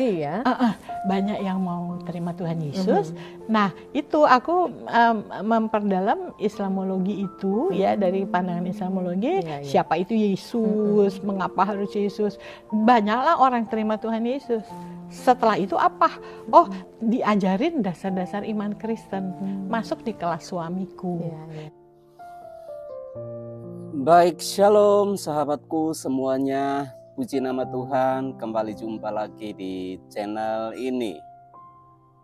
ya. Banyak yang mau terima Tuhan Yesus. Nah, itu aku memperdalam Islamologi itu ya, dari pandangan Islamologi, siapa itu Yesus, mengapa harus Yesus. Banyaklah orang terima Tuhan Yesus. Setelah itu apa? Oh, diajarin dasar-dasar iman Kristen. Masuk di kelas suamiku. Baik, shalom sahabatku semuanya. Puji nama Tuhan, kembali jumpa lagi di channel ini.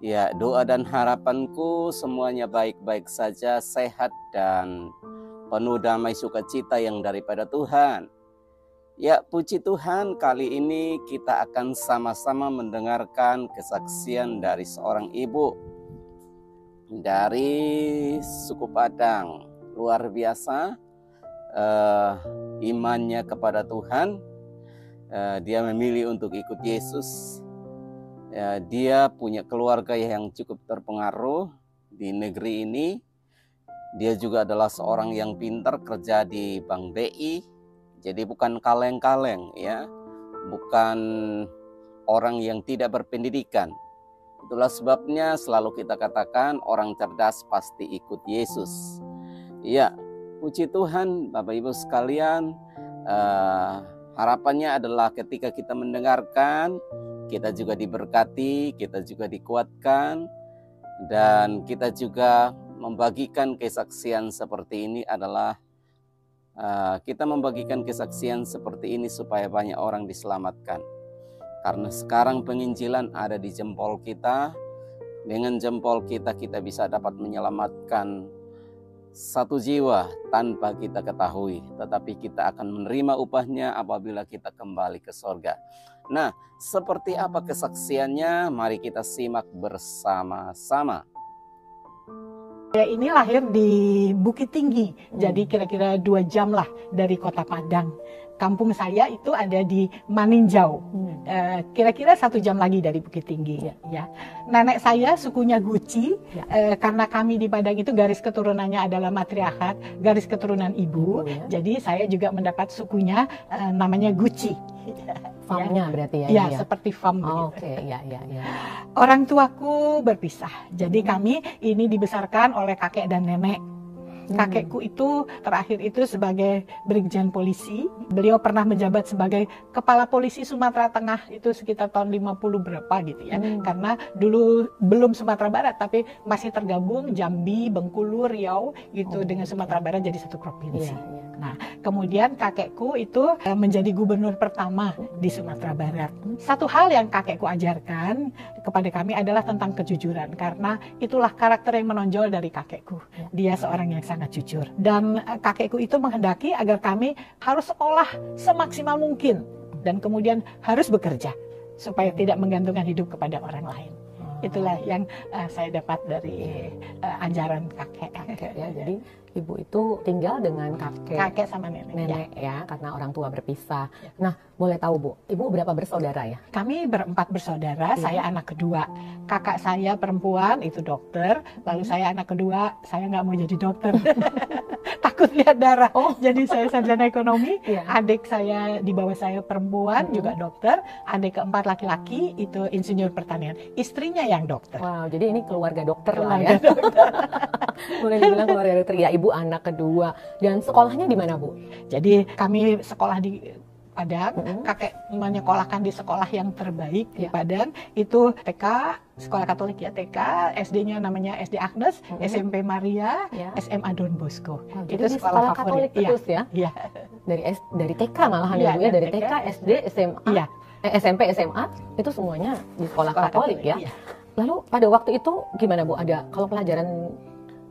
Ya, doa dan harapanku semuanya baik-baik saja, sehat dan penuh damai sukacita yang daripada Tuhan. Ya, puji Tuhan, kali ini kita akan sama-sama mendengarkan kesaksian dari seorang ibu dari suku Padang. Luar biasa imannya kepada Tuhan. Dia memilih untuk ikut Yesus. Dia punya keluarga yang cukup terpengaruh di negeri ini. Dia juga adalah seorang yang pintar, kerja di Bank BI. Jadi bukan kaleng-kaleng ya, bukan orang yang tidak berpendidikan. Itulah sebabnya selalu kita katakan orang cerdas pasti ikut Yesus. Ya, puji Tuhan Bapak Ibu sekalian. Harapannya adalah ketika kita mendengarkan, kita juga diberkati, kita juga dikuatkan, dan kita juga membagikan kesaksian seperti ini adalah kita membagikan kesaksian seperti ini supaya banyak orang diselamatkan. Karena sekarang penginjilan ada di jempol kita. Dengan jempol kita, kita bisa dapat menyelamatkan satu jiwa tanpa kita ketahui, tetapi kita akan menerima upahnya apabila kita kembali ke sorga. Nah, seperti apa kesaksiannya? Mari kita simak bersama-sama. Saya ini lahir di Bukit Tinggi, jadi kira-kira 2 jam lah dari kota Padang. Kampung saya itu ada di Maninjau, kira-kira 1 jam lagi dari Bukit Tinggi. Ya. Nenek saya sukunya Guci, karena kami di Padang itu garis keturunannya adalah matriarkat, garis keturunan ibu. Jadi saya juga mendapat sukunya namanya Guci. Famnya berarti ya? Ya, seperti fam. Oke, ya. Orang tuaku berpisah, jadi kami ini dibesarkan oleh kakek dan nenek. Kakekku itu terakhir itu sebagai Brigjen Polisi. Beliau pernah menjabat sebagai Kepala Polisi Sumatera Tengah itu sekitar tahun 50 berapa gitu ya. Karena dulu belum Sumatera Barat, tapi masih tergabung Jambi, Bengkulu, Riau gitu dengan Sumatera Barat jadi satu provinsi. Nah, kemudian kakekku itu menjadi gubernur pertama di Sumatera Barat. Satu hal yang kakekku ajarkan kepada kami adalah tentang kejujuran, karena itulah karakter yang menonjol dari kakekku. Dia seorang yang sangat jujur. Dan kakekku itu menghendaki agar kami harus sekolah semaksimal mungkin dan kemudian harus bekerja supaya tidak menggantungkan hidup kepada orang lain. Itulah yang saya dapat dari ajaran kakek ya. Jadi ibu itu tinggal dengan kakek sama nenek ya, karena orang tua berpisah. Nah, boleh tahu Bu, ibu berapa bersaudara ya? Kami berempat bersaudara, saya anak kedua. Kakak saya perempuan itu dokter, lalu saya anak kedua, saya nggak mau jadi dokter. Takut lihat darah. Jadi saya sarjana ekonomi. Adik saya di bawah saya perempuan juga dokter. Adik keempat laki-laki itu insinyur pertanian. Istrinya yang dokter. Wow, jadi ini keluarga dokter lah ya. Boleh dibilang keluarga dokter ya. Ibu anak kedua. Dan sekolahnya di mana Bu? Jadi kami sekolah di Padang, kakek menyekolahkan di sekolah yang terbaik di Padang, itu TK, sekolah Katolik ya, TK, SD-nya namanya SD Agnes, SMP Maria, SMA Don Bosco. Itu sekolah Katolik terus ya? Iya. Dari TK malahan ya Bu ya, dari TK, SD, SMA, SMP, SMA, itu semuanya di sekolah Katolik ya. Lalu pada waktu itu gimana Bu? Ada kalau pelajaran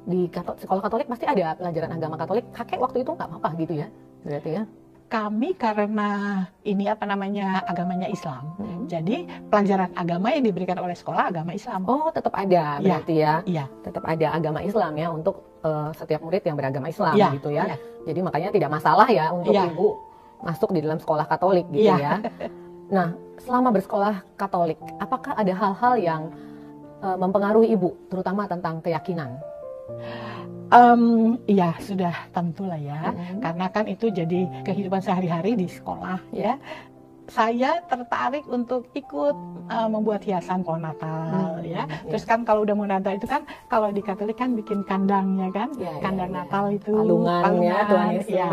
di sekolah Katolik pasti ada pelajaran agama Katolik. Kakek waktu itu nggak apa-apa gitu ya, berarti ya? Kami karena ini agamanya Islam, jadi pelajaran agama yang diberikan oleh sekolah agama Islam. Oh, tetap ada berarti ya? Iya. Tetap ada agama Islam ya untuk setiap murid yang beragama Islam gitu ya. Jadi makanya tidak masalah ya untuk ibu masuk di dalam sekolah Katolik gitu ya. Nah, selama bersekolah Katolik, apakah ada hal-hal yang mempengaruhi ibu, terutama tentang keyakinan? Ya sudah tentulah ya, karena kan itu jadi kehidupan sehari-hari di sekolah ya. saya tertarik untuk ikut membuat hiasan pohon Natal ya. Terus kan kalau udah mau Natal itu kan kalau di Katolik kan bikin kandangnya kan, kandang Natal itu palungan ya, Tuhan Yesus, ya.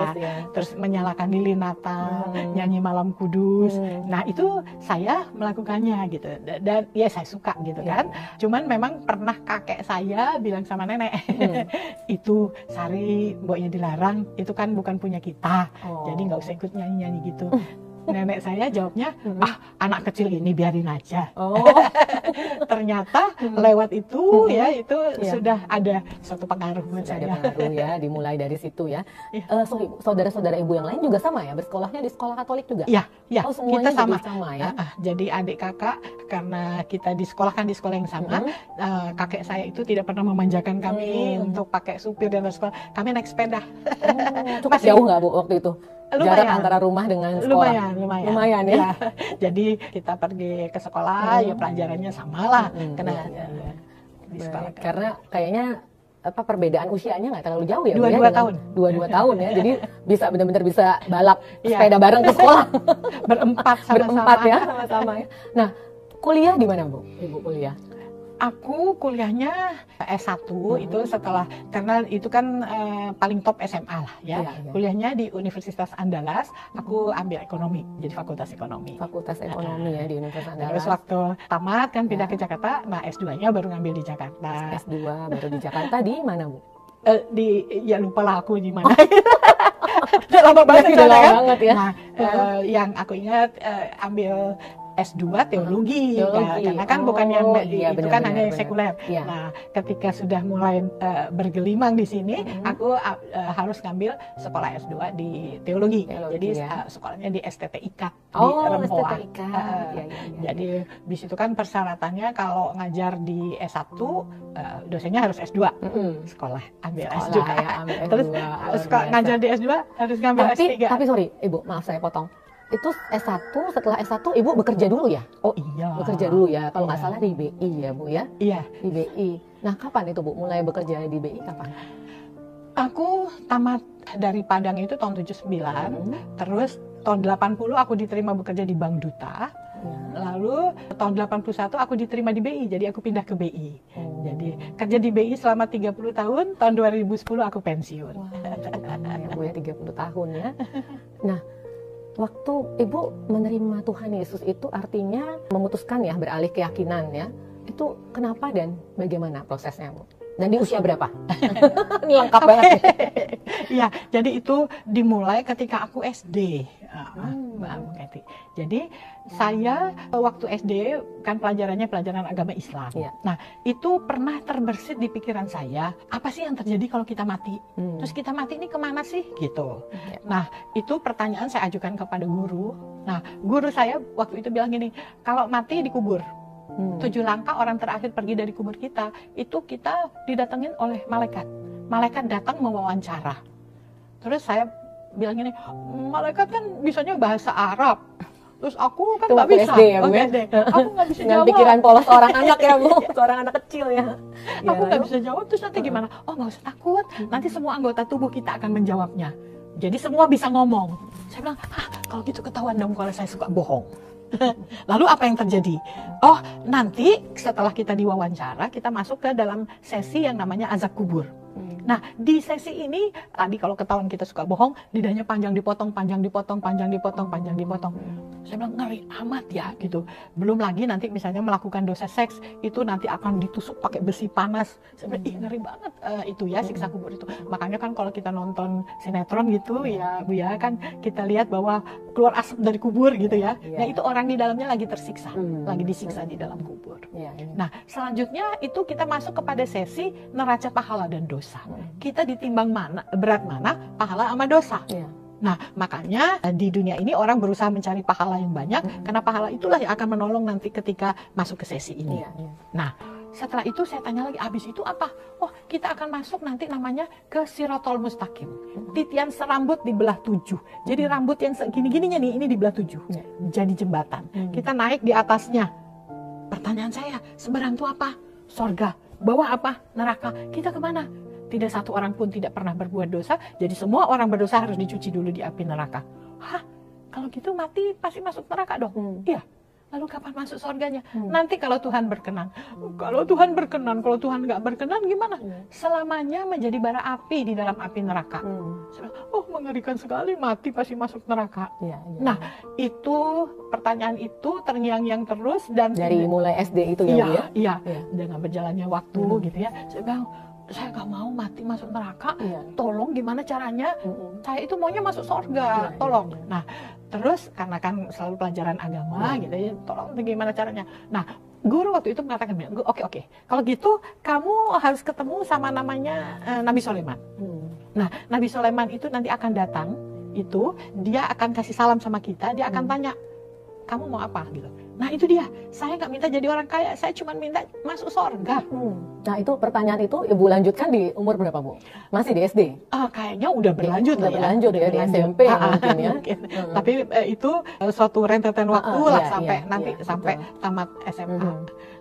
Terus menyalakan lilin Natal, nyanyi malam kudus. Nah itu saya melakukannya gitu dan ya saya suka gitu kan. Cuman memang pernah kakek saya bilang sama nenek itu Sari mboknya dilarang, itu kan bukan punya kita, jadi nggak usah ikut nyanyi-nyanyi gitu. Nenek saya jawabnya, anak kecil ini biarin aja. Ternyata lewat itu ya itu sudah ada suatu pengaruh buat saya. Ada pengaruh ya, dimulai dari situ ya. Saudara-saudara ibu yang lain juga sama ya, bersekolahnya di sekolah Katolik juga? Iya, semuanya kita sama ya. Jadi adik kakak karena kita disekolahkan di sekolah yang sama, kakek saya itu tidak pernah memanjakan kami untuk pakai supir dan sekolah. Kami naik sepeda. Cukup jauh nggak Bu waktu itu? Lumayan. Jarak antara rumah dengan sekolah? Lumayan ya. Jadi kita pergi ke sekolah, ya pelajarannya sama lah. Di sekolah. Karena kayaknya perbedaan usianya nggak terlalu jauh ya? 22 tahun. 22 tahun ya, jadi bisa benar-benar bisa balap sepeda bareng ke sekolah. Berempat ya, sama-sama ya. Nah, kuliah di mana Bu? Ibu kuliah? Aku kuliahnya S1 itu setelah, karena itu kan paling top SMA lah ya. Kuliahnya di Universitas Andalas, aku ambil ekonomi, jadi fakultas ekonomi. Fakultas ekonomi ya di Universitas Andalas. Terus waktu tamat kan pindah ke Jakarta, nah S2-nya baru ngambil di Jakarta. S2 baru di Jakarta, di mana Bu? Ya lupa lah aku di mana. Udah lama banget ya. Nah, yang aku ingat ambil S2 teologi. Karena kan bukan yang itu kan hanya yang sekuler. Nah, ketika sudah mulai bergelimang di sini, aku harus ngambil sekolah S2 di teologi. Jadi sekolahnya di STTIK di Rempoa. Jadi di situ kan persyaratannya kalau ngajar di S1 dosennya harus S2. Sekolah ambil S2. Terus ngajar di S2 harus ngambil S3. Tapi sorry, Ibu, maaf saya potong. Itu S1, setelah S1 Ibu bekerja dulu ya? Oh iya. Bekerja dulu ya, kalau nggak salah di BI ya Bu ya? Iya. Di BI. Nah kapan itu Bu, mulai bekerja di BI kapan? Aku tamat dari Padang itu tahun 79, terus tahun 80 aku diterima bekerja di Bank Duta. Lalu tahun 81 aku diterima di BI, jadi aku pindah ke BI. Jadi kerja di BI selama 30 tahun, tahun 2010 aku pensiun. Ya Bu ya, 30 tahun ya. Nah, waktu Ibu menerima Tuhan Yesus itu artinya memutuskan ya beralih keyakinan ya. Itu kenapa dan bagaimana prosesnya Bu? Dan di usia berapa? Ini lengkap banget. Ya, jadi itu dimulai ketika aku SD. Jadi saya waktu SD kan pelajarannya pelajaran agama Islam. Nah, itu pernah terbersit di pikiran saya, apa sih yang terjadi kalau kita mati? Terus kita mati ini kemana sih? Gitu. Nah, itu pertanyaan saya ajukan kepada guru. Nah, guru saya waktu itu bilang gini, kalau mati dikubur. 7 langkah orang terakhir pergi dari kubur kita, itu kita didatengin oleh malaikat. Malaikat datang mewawancara. Terus saya bilang gini, malaikat kan bisanya bahasa Arab. Terus aku kan nggak bisa. SD ya Bu ya? Aku nggak bisa jawab. Pikiran polos seorang anak ya Bu, seorang anak kecil ya. Aku nggak bisa jawab, terus nanti gimana? Oh nggak usah takut, nanti semua anggota tubuh kita akan menjawabnya. Jadi semua bisa ngomong. Saya bilang, kalau gitu ketahuan dong kalau saya suka bohong. Lalu apa yang terjadi? Oh, nanti setelah kita diwawancara, kita masuk ke dalam sesi yang namanya azab kubur. Nah, di sesi ini, tadi kalau ketahuan kita suka bohong, lidahnya panjang dipotong, panjang dipotong, panjang dipotong, panjang dipotong. Saya bilang, ngeri amat ya, gitu. Belum lagi nanti misalnya melakukan dosa seks, itu nanti akan ditusuk pakai besi panas. Saya bilang, ngeri banget itu ya, siksa kubur itu. Makanya kan kalau kita nonton sinetron gitu, ya Bu ya, kan kita lihat bahwa keluar asap dari kubur gitu ya. Nah, itu orang di dalamnya lagi tersiksa, lagi disiksa di dalam kubur. Nah, selanjutnya itu kita masuk kepada sesi neraca pahala dan dosa. Kita ditimbang berat mana, pahala sama dosa. Nah, makanya di dunia ini orang berusaha mencari pahala yang banyak, karena pahala itulah yang akan menolong nanti ketika masuk ke sesi ini. Nah, setelah itu saya tanya lagi, habis itu apa? Oh, kita akan masuk nanti namanya ke Sirotol Mustaqim. Titian serambut dibelah 7. Jadi rambut yang segini-gininya nih, ini dibelah 7. Jadi jembatan. Kita naik di atasnya. Pertanyaan saya, seberang itu apa? Sorga. Bawah apa? Neraka. Kita kemana? Tidak satu orang pun tidak pernah berbuat dosa, jadi semua orang berdosa harus dicuci dulu di api neraka. kalau gitu mati pasti masuk neraka dong. Iya. Lalu kapan masuk surganya? Nanti kalau Tuhan berkenan. Kalau Tuhan berkenan, kalau Tuhan nggak berkenan gimana? Selamanya menjadi bara api di dalam api neraka. Oh, mengerikan sekali, mati pasti masuk neraka. Nah, itu pertanyaan itu terngiang-ngiang terus, dan dari mulai SD itu ya, Bu ya? Iya. Dengan berjalannya waktu gitu ya. Saya bilang, saya nggak mau mati masuk neraka. Tolong gimana caranya? Saya itu maunya masuk surga. Tolong. Nah, terus karena kan selalu pelajaran agama gitu ya, tolong bagaimana caranya. Nah, guru waktu itu mengatakan, oke, kalau gitu kamu harus ketemu sama namanya Nabi Sulaiman. Nah, Nabi Sulaiman itu nanti akan datang, itu dia akan kasih salam sama kita, dia akan tanya, kamu mau apa gitu. Nah, itu dia, saya nggak minta jadi orang kaya, saya cuma minta masuk surga. Nah, itu pertanyaan itu Ibu lanjutkan di umur berapa, Bu? Masih di SD? Kayaknya udah berlanjut ya. Berlanjut ya, di SMP mungkin ya. Tapi itu suatu rentetan waktu lah sampai nanti sampai tamat SMA.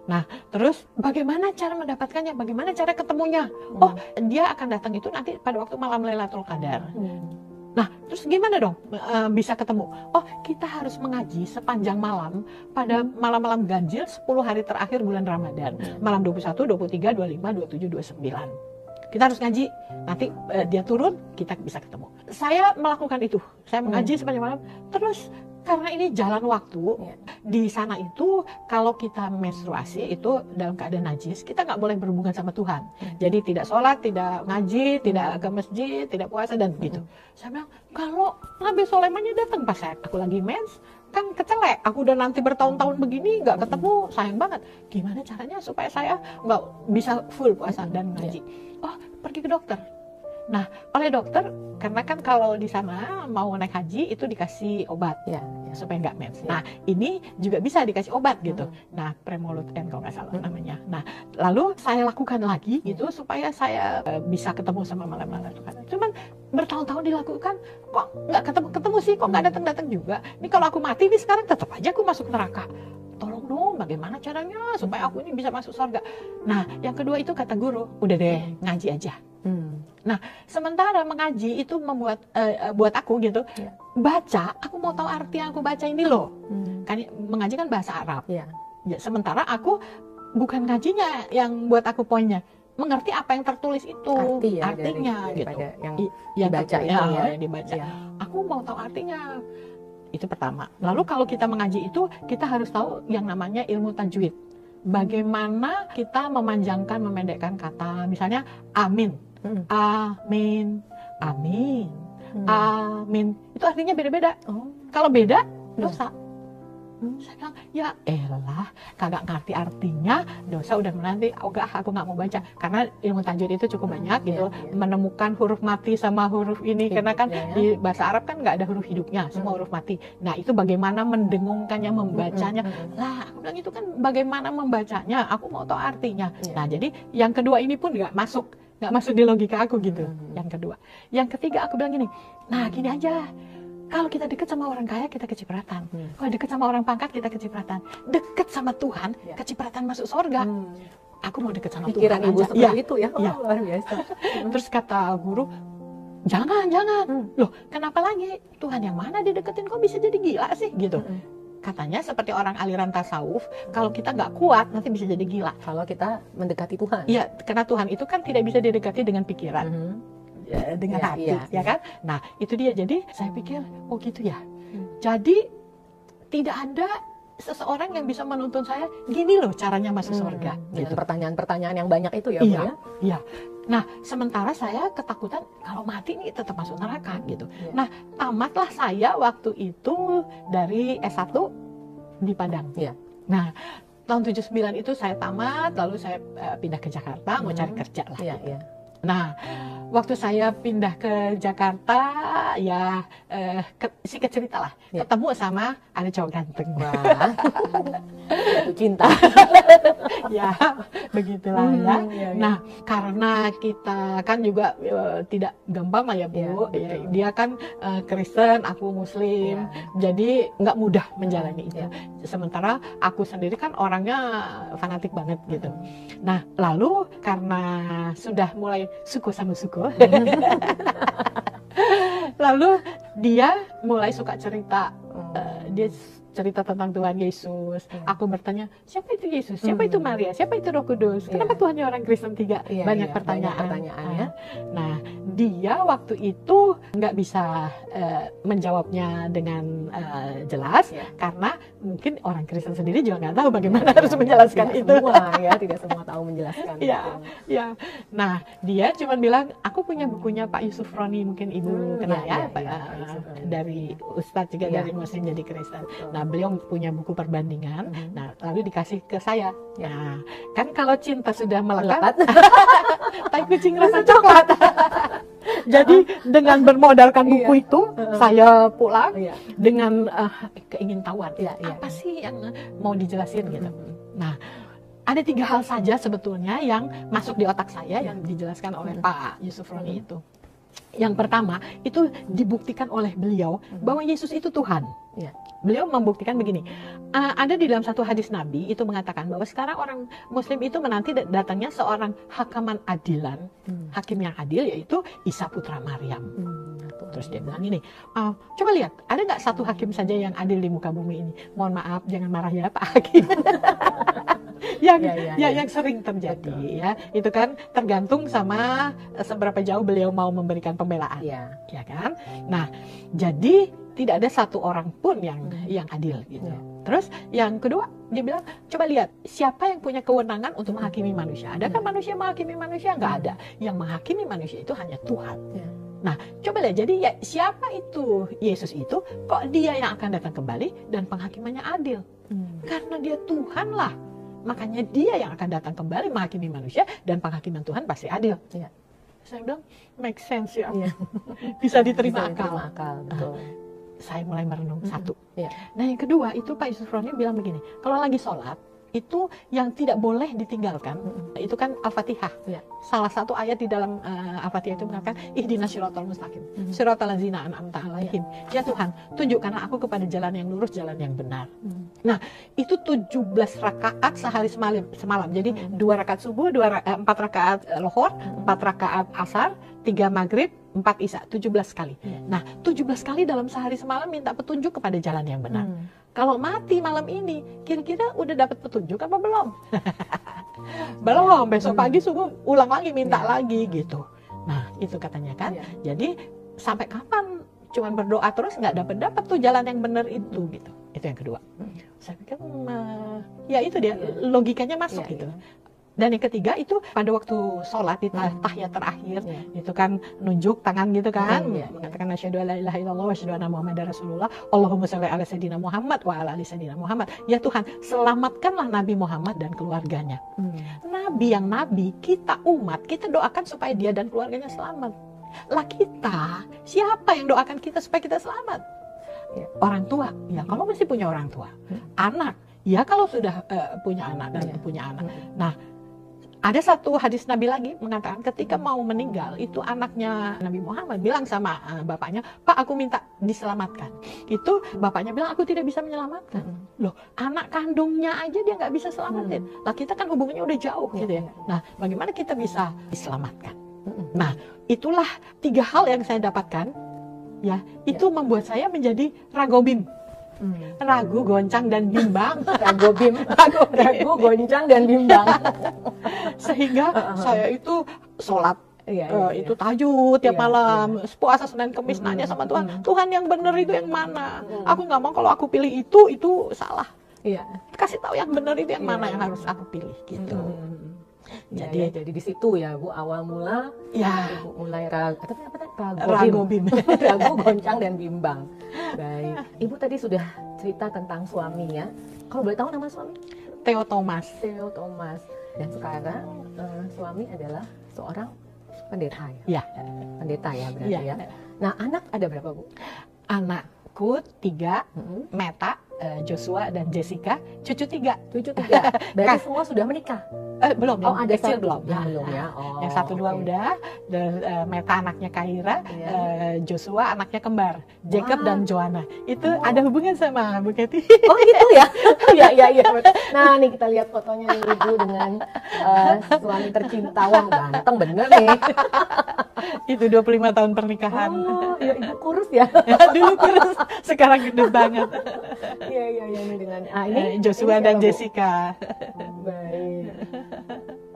Nah, terus bagaimana cara mendapatkannya? Bagaimana cara ketemunya? Oh, dia akan datang itu nanti pada waktu malam Lailatul Qadar. Nah, terus gimana dong bisa ketemu? Oh, kita harus mengaji sepanjang malam pada malam-malam ganjil 10 hari terakhir bulan Ramadan. Malam 21, 23, 25, 27, 29. Kita harus ngaji. Nanti dia turun, kita bisa ketemu. Saya melakukan itu. Saya mengaji sepanjang malam. Terus karena ini jalan waktu, di sana itu kalau kita menstruasi itu dalam keadaan najis, kita nggak boleh berhubungan sama Tuhan. Jadi tidak sholat, tidak ngaji, tidak ke masjid, tidak puasa dan begitu. Saya bilang, kalau Nabi Sulaimannya datang pas aku lagi mens, kan kecelek. Aku udah nanti bertahun-tahun begini nggak ketemu, sayang banget. Gimana caranya supaya saya nggak bisa full puasa dan ngaji? Oh, pergi ke dokter. Nah, oleh dokter, karena kan kalau di sana mau naik haji itu dikasih obat supaya nggak mens. Nah, ini juga bisa dikasih obat gitu. Nah, Premoluten kalau nggak salah namanya. Nah, lalu saya lakukan lagi gitu supaya saya bisa ketemu sama malam-malam. Cuman bertahun-tahun dilakukan, kok nggak ketemu sih, kok nggak datang-datang juga. Ini kalau aku mati nih sekarang tetap aja aku masuk neraka. Tolong dong, bagaimana caranya supaya aku ini bisa masuk surga. Nah, yang kedua itu kata guru, udah deh ngaji aja. Nah, sementara mengaji itu membuat buat aku gitu, baca, aku mau tahu arti yang aku baca ini loh. Kan mengaji kan bahasa Arab. Ya, sementara aku bukan ngajinya yang buat aku poinnya, mengerti apa yang tertulis itu, artinya gitu. Yang dibaca itu ya, yang dibaca. Aku mau tahu artinya. Itu pertama. Lalu kalau kita mengaji itu, kita harus tahu yang namanya ilmu tajwid. Bagaimana kita memanjangkan, memendekkan kata. Misalnya amin. Amin, amin, amin. Itu artinya beda-beda. Kalau beda, dosa. Saya bilang, ya elah, kagak ngerti artinya, dosa udah menanti. Aku nggak mau baca. Karena ilmu tajwid itu cukup banyak gitu. Menemukan huruf mati sama huruf ini. Karena kan di bahasa Arab kan nggak ada huruf hidupnya, semua huruf mati. Nah, itu bagaimana mendengungkannya, membacanya. Lah, aku bilang itu kan bagaimana membacanya. Aku mau tahu artinya. Nah, jadi yang kedua ini pun nggak masuk di logika aku gitu. Yang kedua. Yang ketiga aku bilang gini, nah gini aja, kalau kita deket sama orang kaya kita kecipratan, kalau deket sama orang pangkat kita kecipratan, deket sama Tuhan kecipratan masuk surga. Aku mau deket sama Pikiran Tuhan ibu aja. seperti itu ya, luar biasa. Terus kata guru, jangan, loh kenapa lagi, Tuhan yang mana dideketin kok bisa jadi gila sih gitu. Katanya seperti orang aliran tasawuf, kalau kita nggak kuat nanti bisa jadi gila. Kalau kita mendekati Tuhan. Iya, karena Tuhan itu kan tidak bisa didekati dengan pikiran, dengan hati, ya kan? Nah, itu dia. Jadi saya pikir, oh gitu ya. Jadi tidak ada seseorang yang bisa menuntun saya, gini loh caranya masuk surga. Gitu. Pertanyaan-pertanyaan yang banyak itu ya, Bu ya? Iya. Nah, sementara saya ketakutan kalau mati nih tetap masuk neraka gitu. Nah, tamatlah saya waktu itu dari S1 di Padang. Nah, tahun 79 itu saya tamat, lalu saya pindah ke Jakarta, mau cari kerja lah. Nah, waktu saya pindah ke Jakarta, ya singkat cerita lah, ketemu sama ada cowok ganteng. Wah, itu cinta. Ya, begitulah ya. Nah, karena kita kan juga tidak gampang lah ya Bu. Dia kan Kristen, aku Muslim, jadi nggak mudah menjalani itu. Sementara aku sendiri kan orangnya fanatik banget gitu. Nah, lalu karena sudah mulai suku sama suku, lalu dia mulai suka cerita dia cerita tentang Tuhan Yesus. Aku bertanya, siapa itu Yesus? Siapa itu Maria? Siapa itu Roh Kudus? Kenapa Tuhannya orang Kristen 3? Banyak pertanyaan. Nah, dia waktu itu nggak bisa menjawabnya dengan jelas, karena mungkin orang Kristen sendiri juga nggak tahu bagaimana harus menjelaskan itu. Tidak semua tahu menjelaskan. Nah, dia cuma bilang, aku punya bukunya Pak Yusuf Roni, mungkin Ibu kenal dari Ustadz juga dari Muslim jadi Kristen. Nah, beliau punya buku perbandingan. Nah, lalu dikasih ke saya. Nah, kan kalau cinta sudah melekat, tai kucing rasa coklat. Jadi dengan bermodalkan buku itu, saya pulang dengan keingintahuan. Apa sih yang mau dijelasin gitu. Nah, ada 3 hal saja sebetulnya yang masuk di otak saya yang dijelaskan oleh Pak Yusuf Roni itu. Yang pertama, itu dibuktikan oleh beliau bahwa Yesus itu Tuhan. Beliau membuktikan begini, ada di dalam satu hadis Nabi itu mengatakan bahwa sekarang orang Muslim itu menanti datangnya seorang hakaman adilan, hakim yang adil, yaitu Isa putra Maryam. Terus dia bilang ini, coba lihat, ada nggak satu hakim saja yang adil di muka bumi ini? Mohon maaf, jangan marah ya Pak Hakim. yang sering terjadi ya, itu kan tergantung sama seberapa jauh beliau mau memberikan pembelaan, ya kan? Nah, jadi tidak ada satu orang pun yang adil gitu. Terus yang kedua, dia bilang, coba lihat siapa yang punya kewenangan untuk menghakimi manusia. Adakah manusia menghakimi manusia? Nggak ada. Yang menghakimi manusia itu hanya Tuhan. Nah, coba lihat, jadi siapa itu Yesus itu? Kok dia yang akan datang kembali dan penghakimannya adil? Karena dia Tuhan lah. Makanya dia yang akan datang kembali menghakimi manusia dan penghakiman Tuhan pasti adil. Saya bilang, make sense ya. Bisa diterima akal. Betul. Saya mulai merenung satu. Nah, yang kedua itu Pak Yusuf Roni bilang begini, kalau lagi sholat itu yang tidak boleh ditinggalkan itu kan Al-Fatihah. Salah satu ayat di dalam Al-Fatihah itu mengatakan ihdinas siratal mustaqim, siratal ladzina an'amta 'alaihim. Ya Tuhan, tunjukkanlah aku kepada jalan yang lurus, jalan yang benar. Nah, itu 17 rakaat sehari semalam. Jadi 2 rakaat subuh, 4 rakaat lohor, 4 rakaat asar, 3 maghrib, 4 isya, 17 kali. Nah, 17 kali dalam sehari semalam minta petunjuk kepada jalan yang benar. Kalau mati malam ini, kira-kira udah dapat petunjuk apa belum? Belum, besok pagi subuh ulang lagi, minta lagi gitu. Nah, itu katanya kan. Jadi, sampai kapan cuman berdoa terus nggak dapat tuh jalan yang benar itu gitu. Itu yang kedua. Saya pikir, ya itu dia, logikanya masuk gitu. Dan yang ketiga itu pada waktu sholat di tahiyat terakhir itu kan nunjuk tangan gitu kan, mengatakan asyhadu alla ilaha illallah wa asyhadu anna muhammadar rasulullah, Allahumma shalli ala sayyidina Muhammad wa ala ali sayyidina Muhammad. Ya Tuhan, selamatkanlah Nabi Muhammad dan keluarganya. Nabi yang nabi, kita umat, kita doakan supaya dia dan keluarganya selamat. Lah kita, siapa yang doakan kita supaya kita selamat? Orang tua. Ya kalau masih punya orang tua. Anak. Ya kalau sudah punya anak dan punya anak. Nah, ada satu hadis Nabi lagi mengatakan ketika mau meninggal itu anaknya Nabi Muhammad bilang sama bapaknya, Pak aku minta diselamatkan. Itu bapaknya bilang aku tidak bisa menyelamatkan. Loh, anak kandungnya aja dia nggak bisa selamatin. Lah kita kan hubungannya udah jauh gitu ya. Nah, bagaimana kita bisa diselamatkan? Nah, itulah 3 hal yang saya dapatkan. Ya, itu membuat saya menjadi ragobim. Ragu, goncang, dan bimbang. Ragu, goncang, dan bimbang. Sehingga saya itu sholat, itu tahajud tiap malam, puasa Senin Kemis, nanya sama Tuhan, Tuhan yang benar itu yang mana? Aku nggak mau kalau aku pilih itu salah. Kasih tahu yang benar itu yang mana yang harus aku pilih gitu. Jadi di situ ya Bu, awal mula Ibu mulai ragu, goncang dan bimbang. Baik, Ibu tadi sudah cerita tentang suaminya. Kalau boleh tahu nama suami? Theo Thomas. Dan sekarang suami adalah seorang pendeta ya? Pendeta ya berarti ya. Nah, anak ada berapa Bu? Anakku 3, Meta, Joshua dan Jessica, cucu 3. Berarti semua sudah menikah? Belum. Ada kecil belum. Belum ya. Yang 1, 2 udah. Dan Meta anaknya Kaira, Joshua anaknya kembar, Jacob dan Joanna. Itu ada hubungan sama Bu Kety. Oh gitu ya? Iya. Nah nih kita lihat fotonya nih Ibu dengan suami tercinta, wah ganteng bener nih. Itu 25 tahun pernikahan. Oh, ya ibu kurus ya. Dulu kurus, sekarang gede banget. Iya ini dengan ini Joshua dan Jessica. Baik.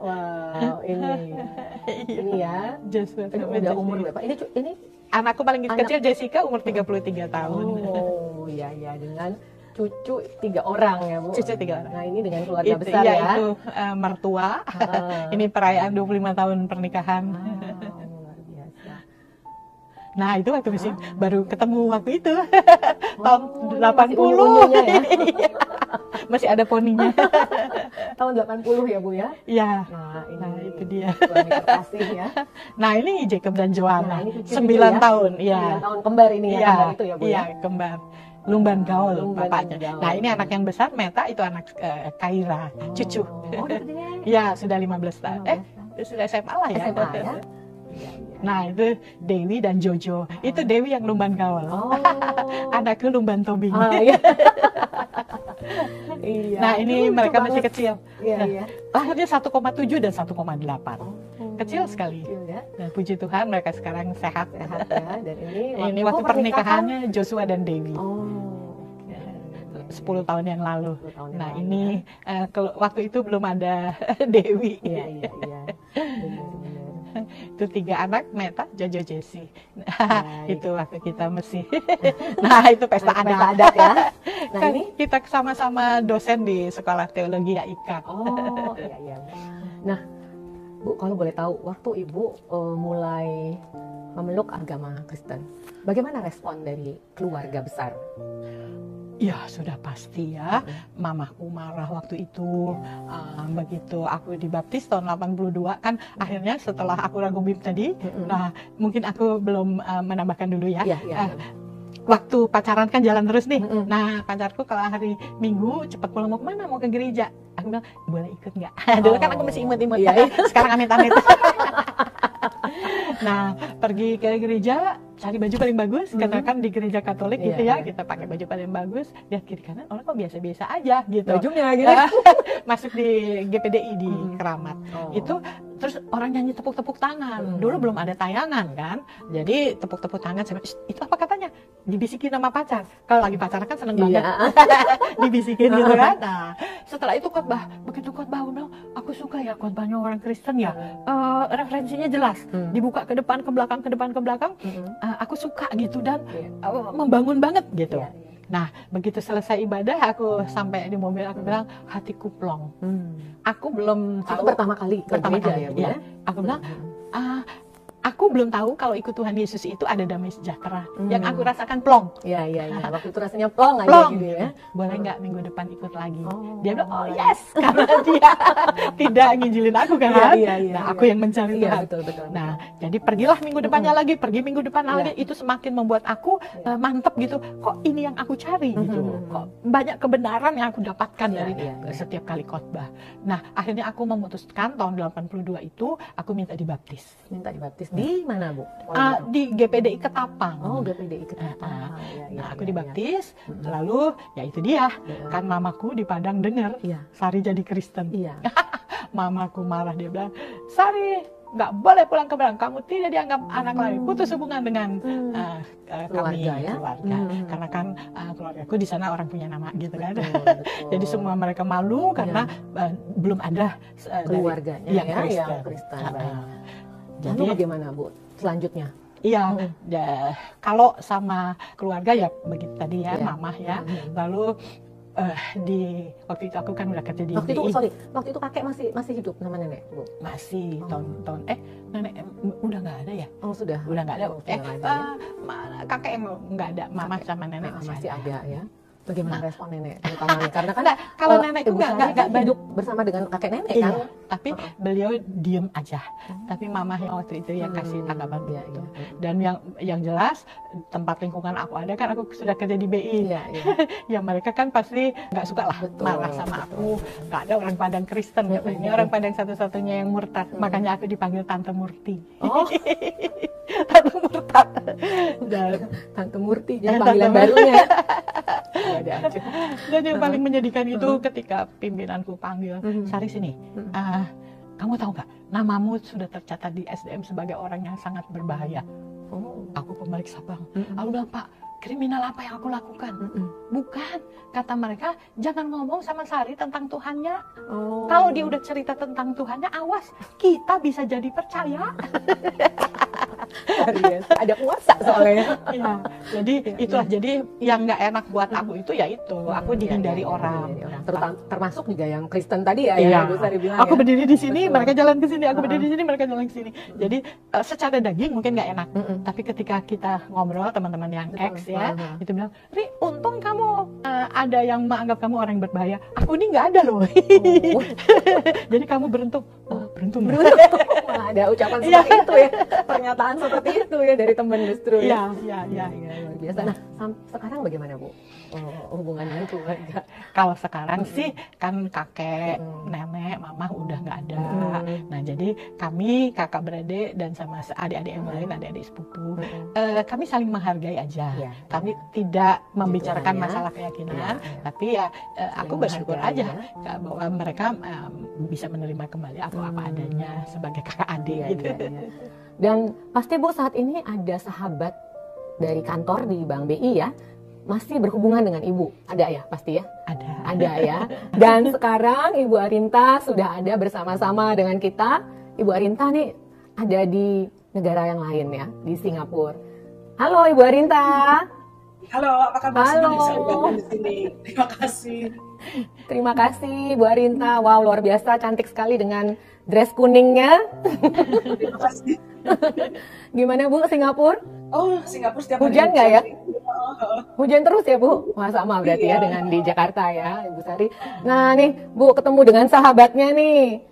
Wow, ini ya. Joshua sama udah umur berapa? Ini anakku paling kecil Jessica umur 33 tahun. Oh, iya dengan cucu 3 orang ya Bu. Cucu 3 orang. Nah, ini dengan keluarga besar ya. Itu mertua. Ini perayaan 25 tahun pernikahan. Luar biasa. Nah, itu waktu masih baru ketemu waktu itu. Tahun 80. Ya? Masih ada poninya. Tahun 80 ya Bu ya? Iya. Nah, itu dia. Suami terkasih ya. Nah, ini Jacob dan Joanna. Nah, 9 tahun. Iya. 9 tahun kembar ini ya, kembar itu ya Bu ya? Iya, kembar. Lumban gaul bapaknya. Gaul. Nah, ini anak yang besar, Meta itu anak Kaira, cucu. Oh, Iya, sudah 15 tahun. Sudah SMA lah ya. SMA ya. Nah, itu Dewi dan Jojo. Itu Dewi yang lumban gaul. Oh. Anakku lumban tobing. Iya. Nah, ini mereka masih kecil. Iya. Lahirnya 1,7 dan 1,8. Kecil sekali. Ya. Nah, puji Tuhan mereka sekarang sehat ya. Dan ini waktu pernikahannya Joshua dan Dewi. Oh. 10 tahun yang lalu. Nah, ini waktu itu belum ada Dewi. Iya. Itu 3 anak, Meta, Jojo, Jessie. Itu waktu kita masih. Nah, itu pesta adat ya. Nah, kan ini kita sama-sama dosen di Sekolah Teologi IK. Oh, iya. Nah, Bu, kalau boleh tahu, waktu Ibu mulai memeluk agama Kristen, bagaimana respon dari keluarga besar? Ya, sudah pasti ya. Mamaku marah waktu itu. Begitu aku dibaptis tahun 82 kan, akhirnya setelah aku ragubim tadi, nah mungkin aku belum menambahkan dulu ya. Waktu pacaran kan jalan terus nih. Nah, pacarku kalau hari Minggu cepat pulang, mau kemana? Mau ke gereja. Aku bilang, boleh ikut nggak? Dulu kan aku masih imut-imut. Sekarang amit-amit. Nah, pergi ke gereja, cari baju paling bagus, karena kan di gereja Katolik gitu ya, kita pakai baju paling bagus, lihat kiri kanan, orang kok biasa-biasa aja gitu. Bajunya gitu. Masuk di GPDI di Keramat. Itu terus orang nyanyi tepuk-tepuk tangan. Dulu belum ada tayangan kan. Jadi tepuk-tepuk tangan, itu apa katanya? Dibisikin sama pacar. Kalau lagi pacaran kan seneng banget. Dibisikin gitu kan. Nah, setelah itu khotbah, begitu khotbah bilang, aku suka ya khotbahnya orang Kristen ya. Referensinya jelas. Dibuka ke depan, ke belakang, ke depan, ke belakang. Aku suka gitu dan membangun banget gitu. Nah, begitu selesai ibadah, aku sampai di mobil, aku bilang, hatiku plong. Aku belum tahu. Pertama kali ya. Aku bilang, aku belum tahu kalau ikut Tuhan Yesus itu ada damai sejahtera. Yang aku rasakan plong. Iya. Waktu itu rasanya plong aja gitu ya. Boleh nggak minggu depan ikut lagi? Dia bilang, oh yes, karena dia tidak nginjilin aku kan. Nah, aku yang mencari Tuhan. Betul. Nah, jadi pergilah minggu depannya lagi, pergi minggu depan lagi. Itu semakin membuat aku mantep gitu. Kok ini yang aku cari gitu. Kok banyak kebenaran yang aku dapatkan dari setiap kali khotbah. Nah, akhirnya aku memutuskan tahun 82 itu aku minta dibaptis. Di mana Bu? Di GPDI Ketapang. Oh, GPDI Ketapang. Nah, aku dibaptis, lalu ya itu dia. Kan mamaku di Padang dengar Sari jadi Kristen. Mamaku marah, dia bilang, Sari nggak boleh pulang ke Padang, kamu tidak dianggap anak lagi, putus hubungan dengan kami keluarga. Karena kan keluargaku di sana orang punya nama gitu kan. Jadi semua mereka malu karena belum ada keluarganya yang Kristen. Lalu bagaimana Bu selanjutnya? Iya, kalau sama keluarga ya begitu tadi ya, mamah ya. Lalu di waktu itu aku kan udah kerja di waktu itu kakek masih hidup sama nenek Bu? Masih tahun nenek udah nggak ada ya? Oh sudah. Udah nggak ada. Kakek nggak ada, mamah sama nenek masih ada ya. Bagaimana respon nenek? Karena kan kalau nenek itu nggak hidup bersama dengan kakek nenek kan? Tapi beliau diem aja. Tapi mamahnya waktu itu yang kasih tanggapan dia itu. Dan yang jelas tempat lingkungan aku ada kan, aku sudah kerja di BI. Ya mereka kan pasti nggak suka lah marah sama aku. Nggak ada orang Padang Kristen. Ini orang Padang satu-satunya yang murtad. Makanya aku dipanggil Tante Murti. Oh. Tante Murtad. Tante Murti jadi panggilan barunya. Dan yang paling menyedihkan itu ketika pimpinanku panggil, Sari sini, kamu tahu nggak, namamu sudah tercatat di SDM sebagai orang yang sangat berbahaya. Aku pemeriksa bank. Aku bilang, Pak, kriminal apa yang aku lakukan? Bukan, kata mereka, jangan ngomong sama Sari tentang Tuhannya. Kalau dia udah cerita tentang Tuhannya, awas, kita bisa jadi percaya. Ada kuasa soalnya. Ya, jadi itulah, jadi yang nggak enak buat aku itu ya itu, aku dihindari orang. Termasuk juga yang Kristen tadi ya, yang Bu Sari bilang. Aku berdiri di sini, mereka jalan ke sini, aku berdiri di sini, mereka jalan ke sini. Jadi secara daging mungkin nggak enak, tapi ketika kita ngobrol teman-teman yang X ya, itu bilang, Ri, untung kamu ada yang menganggap kamu orang yang berbahaya. Aku ini nggak ada loh. Jadi kamu beruntung. Beruntung. Ada ucapan seperti itu ya, pernyataan seperti itu ya dari teman justru ya. Iya, luar biasa. Nah, sekarang bagaimana Bu hubungannya keluarga? Kalau sekarang sih kan kakek, nenek, mama udah nggak ada. Nah, jadi kami kakak beradik dan sama adik-adik yang lain, adik-adik sepupu, kami saling menghargai aja. Kami tidak membicarakan masalah keyakinan, tapi ya aku bersyukur aja bahwa mereka bisa menerima kembali apa adanya sebagai kakak adik gitu. Dan pasti Bu saat ini ada sahabat dari kantor di Bank BI ya, masih berhubungan dengan Ibu, ada ya pasti ya? Ada ya. Dan sekarang Ibu Arinta sudah ada bersama-sama dengan kita. Ibu Arinta nih ada di negara yang lain ya, di Singapura. Halo Ibu Arinta. Halo, apa kabar? Halo. Di sini. Terima kasih. Terima kasih Bu Arinta. Wow, luar biasa, cantik sekali dengan dress kuningnya. Terima kasih. Gimana Bu Singapura? Oh, Singapura setiap hari hujan nggak ya? Hujan terus ya Bu? Wah, sama berarti ya dengan di Jakarta ya Ibu Sari. Nah nih Bu ketemu dengan sahabatnya nih.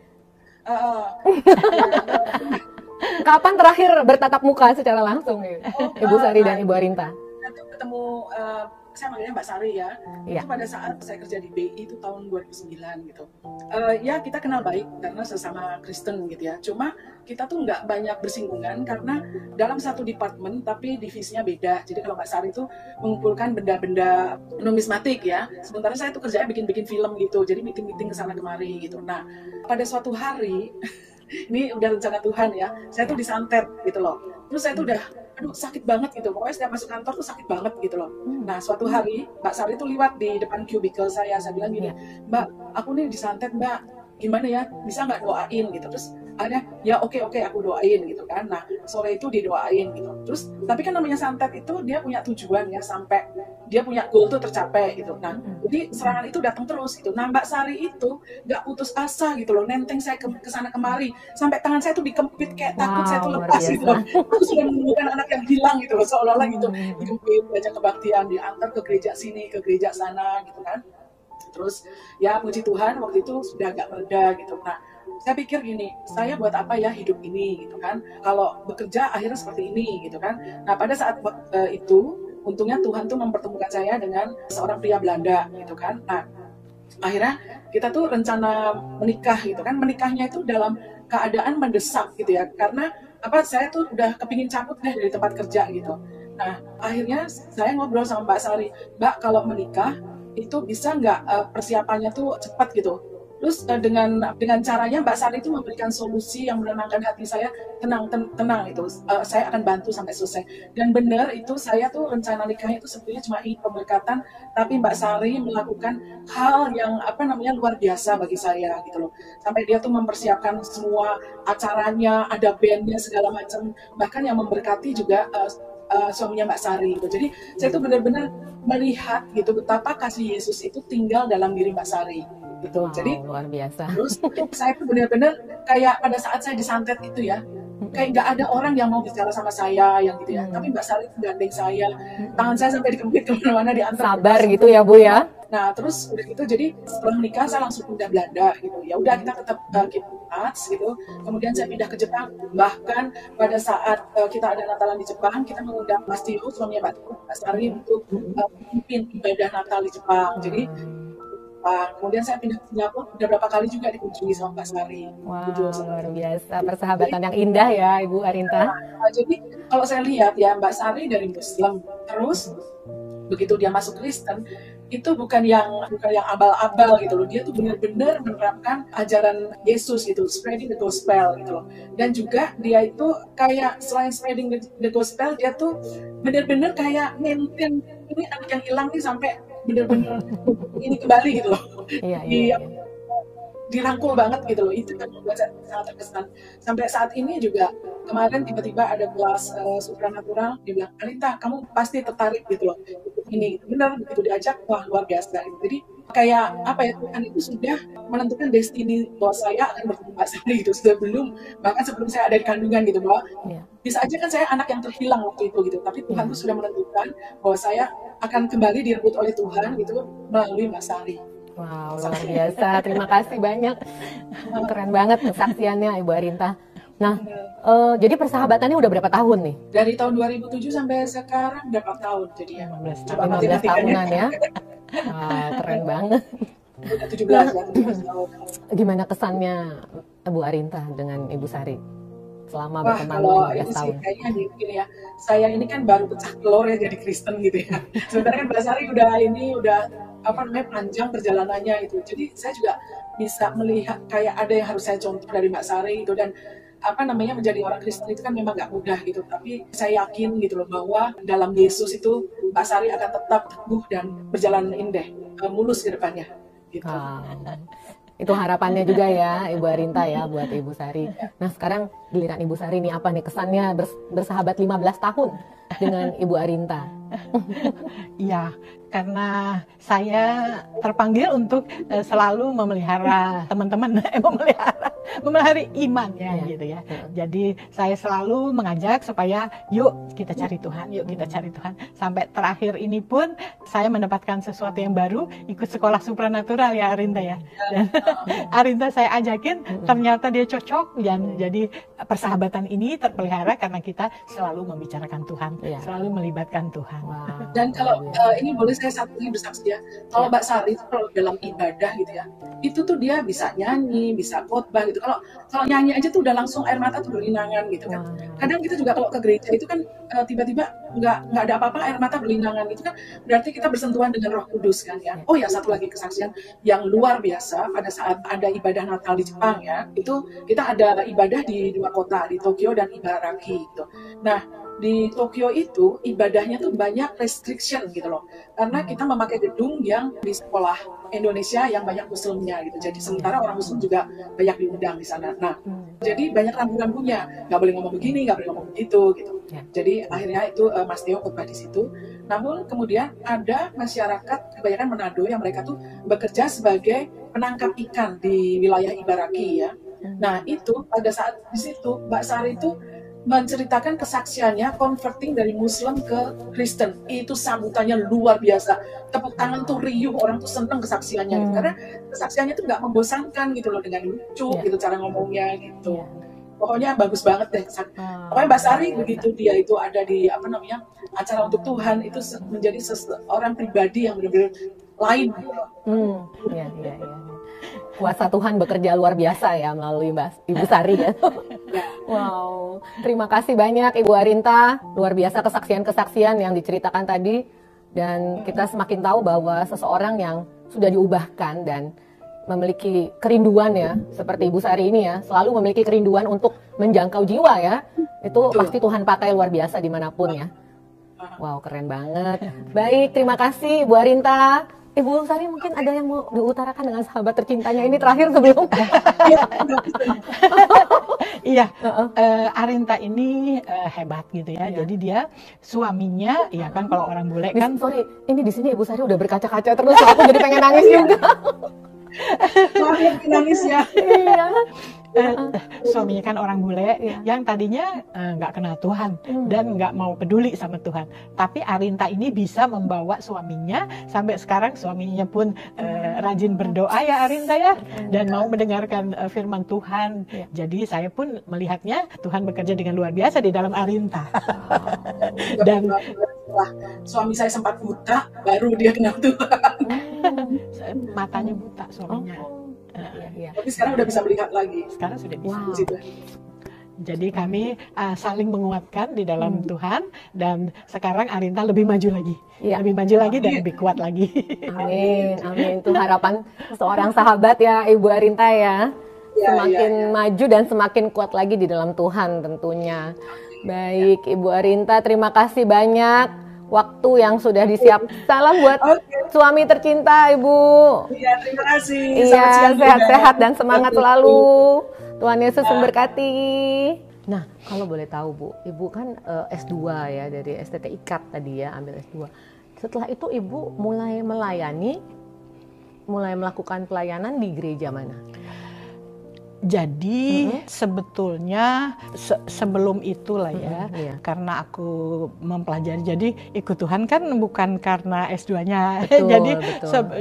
Kapan terakhir bertatap muka secara langsung nih Ibu Sari dan Ibu Arinta? Ketemu, saya manggilnya Mbak Sari ya. Itu pada saat saya kerja di BI itu tahun 2009 gitu. Ya kita kenal baik karena sesama Kristen gitu ya. Cuma kita tuh nggak banyak bersinggungan karena dalam satu departemen tapi divisinya beda. Jadi kalau Mbak Sari itu mengumpulkan benda-benda numismatik ya. Sementara saya tuh kerjanya bikin-bikin film gitu. Jadi meeting-meeting kesana kemari gitu. Nah pada suatu hari ini udah rencana Tuhan ya. Saya tuh disantet gitu loh. Terus saya tuh udah aduh sakit banget gitu, pokoknya setiap masuk kantor tuh sakit banget gitu loh. Nah suatu hari Mbak Sari tuh liwat di depan cubicle saya bilang gini, Mbak aku nih disantet Mbak, gimana ya, bisa nggak doain gitu. Terus ada ya oke aku doain gitu kan. Nah sore itu didoain gitu. Terus tapi kan namanya santet itu dia punya tujuan ya, sampai dia punya goal tuh tercapai gitu. Nah jadi serangan itu datang terus gitu. Nah Mbak Sari itu nggak putus asa gitu loh, nenteng saya ke sana kemari sampai tangan saya tuh dikempit kayak takut saya tuh lepas gitu loh. Aku sudah menemukan anak yang hilang gitu loh, seolah-olah gitu dikempit, baca kebaktian, diantar ke gereja sini ke gereja sana gitu kan. Terus ya puji Tuhan waktu itu sudah agak mereda gitu. Nah saya pikir gini, saya buat apa ya hidup ini gitu kan, kalau bekerja akhirnya seperti ini gitu kan. Nah pada saat itu untungnya Tuhan tuh mempertemukan saya dengan seorang pria Belanda gitu kan. Nah akhirnya kita tuh rencana menikah gitu kan. Menikahnya itu dalam keadaan mendesak gitu ya, karena apa, saya tuh udah kepingin cabut deh dari tempat kerja gitu. Nah akhirnya saya ngobrol sama Mbak Sari, Mbak kalau menikah itu bisa nggak persiapannya tuh cepat gitu. Terus dengan caranya Mbak Sari itu memberikan solusi yang menenangkan hati saya, tenang itu, saya akan bantu sampai selesai. Dan benar itu, saya tuh rencana nikahnya itu sebetulnya cuma pemberkatan, tapi Mbak Sari melakukan hal yang luar biasa bagi saya gitu loh. Sampai dia tuh mempersiapkan semua acaranya, ada bandnya segala macam, bahkan yang memberkati juga suaminya Mbak Sari gitu. Jadi saya tuh benar-benar melihat gitu betapa kasih Yesus itu tinggal dalam diri Mbak Sari gitu. Wow, jadi luar biasa. Terus saya tuh benar-benar kayak pada saat saya disantet itu ya, kayak nggak ada orang yang mau bicara sama saya yang gitu ya. Tapi Mbak Sari itu gandeng saya, tangan saya sampai dikempit kemana-mana, diantar. Sabar gitu ya Bu ya. Nah terus udah gitu, jadi setelah menikah saya langsung pindah Belanda gitu. Ya udah kita tetap keep touch gitu. Kemudian saya pindah ke Jepang. Bahkan pada saat kita ada Natalan di Jepang, kita mengundang Mas Tio, suaminya Mbak Sari, untuk memimpin ibadah Natal di Jepang. Jadi kemudian saya pindah ke Singapura, udah berapa kali juga dikunjungi sama Mbak Sari. Wow, luar biasa, persahabatan yang indah ya Ibu Arinta. Jadi kalau saya lihat ya, Mbak Sari dari Muslim, terus begitu dia masuk Kristen, itu bukan yang abal-abal gitu loh. Dia tuh benar-benar menerapkan ajaran Yesus gitu, spreading the gospel gitu loh. Dan juga dia itu kayak selain spreading the gospel, dia tuh benar-benar kayak maintain ini anak yang hilang nih sampai benar-benar ini kembali gitu loh. Iya. Dirangkul banget gitu loh. Itu kan membuat saya sangat terkesan. Sampai saat ini juga kemarin tiba-tiba ada kelas supranatural, dia bilang, Arinta, kamu pasti tertarik gitu loh. Ini benar begitu diajak, wah luar biasa. Jadi kayak apa ya, Tuhan itu sudah menentukan destiny bahwa saya akan bertemu Mbak Sari gitu bahkan sebelum saya ada di kandungan gitu, bahwa bisa aja kan saya anak yang terhilang waktu itu gitu, tapi Tuhan itu sudah menentukan bahwa saya akan kembali direbut oleh Tuhan gitu melalui Mbak Sari. Wow, luar biasa. Terima kasih banyak. Keren banget kesaksiannya Ibu Arinta. Nah, jadi persahabatannya udah berapa tahun nih? Dari tahun 2007 sampai sekarang berapa tahun? Jadi 15 tahunan ya. Wah, keren banget. Udah 17 tahun. Gimana kesannya Bu Arinta dengan Ibu Sari selama berteman 15 tahun? Kayaknya gini ya, saya ini kan baru pecah telur ya jadi Kristen gitu ya. Sebenarnya kan Mbak Sari udah panjang perjalanannya itu. Jadi saya juga bisa melihat kayak ada yang harus saya contoh dari Mbak Sari itu, dan menjadi orang Kristen itu kan memang nggak mudah gitu, tapi saya yakin gitu loh bahwa dalam Yesus itu Mbak Sari akan tetap teguh dan berjalan indah, mulus ke depannya gitu. Itu harapannya juga ya Ibu Arinta ya buat Ibu Sari. Nah sekarang giliran Ibu Sari nih, apa nih kesannya bersahabat 15 tahun dengan Ibu Arinta? Iya, karena saya terpanggil untuk selalu memelihara teman-teman, memelihara imannya gitu ya. Jadi saya selalu mengajak supaya yuk kita cari Tuhan, yuk kita cari Tuhan. Sampai terakhir ini pun saya mendapatkan sesuatu yang baru, ikut sekolah supranatural ya Arinta ya. Dan Arinta saya ajakin, ternyata dia cocok, dan jadi persahabatan ini terpelihara karena kita selalu membicarakan Tuhan, selalu melibatkan Tuhan. Dan kalau ini boleh saya satu lagi bersaksi ya, kalau Mbak Sari itu kalau dalam ibadah gitu ya, itu tuh dia bisa nyanyi, bisa khotbah gitu. Kalau nyanyi aja tuh udah langsung air mata tuh berlinangan gitu kan. Kadang kita juga kalau ke gereja itu kan tiba-tiba nggak ada apa-apa air mata berlinangan, itu kan berarti kita bersentuhan dengan Roh Kudus kan ya. Oh ya, satu lagi kesaksian yang luar biasa pada saat ada ibadah Natal di Jepang ya, itu kita ada ibadah di 2 kota, di Tokyo dan Ibaraki gitu. Nah di Tokyo itu ibadahnya tuh banyak restriction gitu loh, karena kita memakai gedung yang di sekolah Indonesia yang banyak muslimnya gitu. Jadi sementara orang muslim juga banyak diundang di sana. Nah, jadi banyak rambu-rambunya, nggak boleh ngomong begini, nggak boleh ngomong begitu gitu. Jadi akhirnya itu Mas Theo khotbah di situ. Namun kemudian ada masyarakat kebanyakan Manado yang mereka tuh bekerja sebagai penangkap ikan di wilayah Ibaraki ya. Nah itu pada saat di situ Mbak Sari itu menceritakan kesaksiannya converting dari Muslim ke Kristen. Itu sambutannya luar biasa, tepuk tangan tuh riuh, orang tuh seneng kesaksiannya gitu. Karena kesaksiannya tuh nggak membosankan gitu loh, dengan lucu gitu cara ngomongnya gitu. Pokoknya bagus banget deh. Pokoknya Mbak Sari begitu dia itu ada di acara untuk Tuhan, itu menjadi seorang pribadi yang benar-benar lain gitu loh. Iya. Kuasa Tuhan bekerja luar biasa ya melalui Ibu Sari ya. Wow, terima kasih banyak Ibu Arinta, luar biasa kesaksian-kesaksian yang diceritakan tadi, dan kita semakin tahu bahwa seseorang yang sudah diubahkan dan memiliki kerinduan ya, seperti Ibu Sari ini ya, selalu memiliki kerinduan untuk menjangkau jiwa ya, itu pasti Tuhan pakai luar biasa dimanapun ya. Wow, keren banget. Baik, terima kasih Ibu Arinta. Ibu Sari mungkin ada yang mau diutarakan dengan sahabat tercintanya ini terakhir sebelum Iya, Arinta ini hebat gitu ya. Jadi dia suaminya, ya kan kalau orang bule kan. Sorry, ini di sini Ibu Sari udah berkaca-kaca terus, aku jadi pengen nangis juga. Maaf ya, nangis ya. Iya. Suaminya kan orang bule yang tadinya nggak kenal Tuhan dan nggak mau peduli sama Tuhan. Tapi Arinta ini bisa membawa suaminya sampai sekarang suaminya pun rajin berdoa ya Arinta ya, dan mau mendengarkan firman Tuhan. Jadi saya pun melihatnya Tuhan bekerja dengan luar biasa di dalam Arinta. Dan suami saya sempat buta, baru dia kenal Tuhan. Matanya buta suaminya. Tapi sekarang udah bisa melihat lagi. Sekarang sudah bisa. Wow. Jadi kami saling menguatkan di dalam Tuhan, dan sekarang Arinta lebih maju lagi. Lebih maju lagi dan lebih kuat lagi. Amin, amin. Itu harapan seorang sahabat ya Ibu Arinta ya. Semakin maju dan semakin kuat lagi di dalam Tuhan tentunya. Baik, Ibu Arinta, terima kasih banyak waktu yang sudah disiap. Salam buat suami tercinta Ibu. Iya, terima kasih. Iya, sehat-sehat dan semangat selalu. Tuhan Yesus memberkati. Nah, kalau boleh tahu Bu, Ibu kan S2 ya dari STT IKAT tadi ya, ambil S2. Setelah itu Ibu mulai melakukan pelayanan di gereja mana? Jadi sebetulnya sebelum itulah ya, karena aku mempelajari, jadi ikut Tuhan kan bukan karena S2-nya,